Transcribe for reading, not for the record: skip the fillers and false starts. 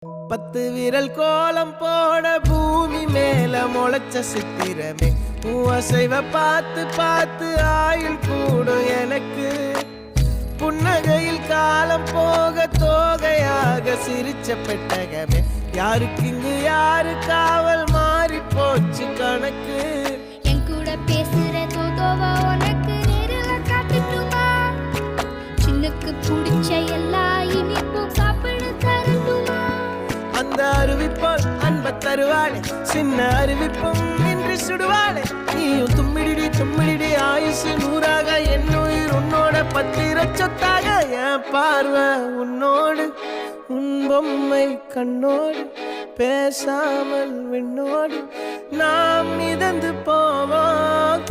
10 விரல் கோலம் போட பூமி மேல முளைச்ச சித்திரமே அசைவ பார்த்து பார்த்து ஆயுள் கூடும் எனக்கு புன்னகையில் காலம் போக தோகையாக சிரிச்ச பெட்டகமே யாருக்கு இங்கு யாரு காவல் மாறி போச்சு கணக்கு என் கூட பேசுற தோதோவா உனக்கு நேரில் காட்டுட்டுமா சின்னுக்கு பிடிச்ச எல்லா இனிப்பும் சாப்பிட தரட்டுமா அந்த அறிவிப்போல் அன்ப தருவாளே சின்ன அறிவிப்பும் இன்று சுடுவாளே நீயும் தும்மிடி ஆயுசு 100ஆக என் உயிர் உன்னோட 10 சொத்தாக என் பார்வை உன்னோடு உன் பொம்மை கண்ணோடு பேசாமல் விண்ணோடு நாம் மிதந்து போவோம்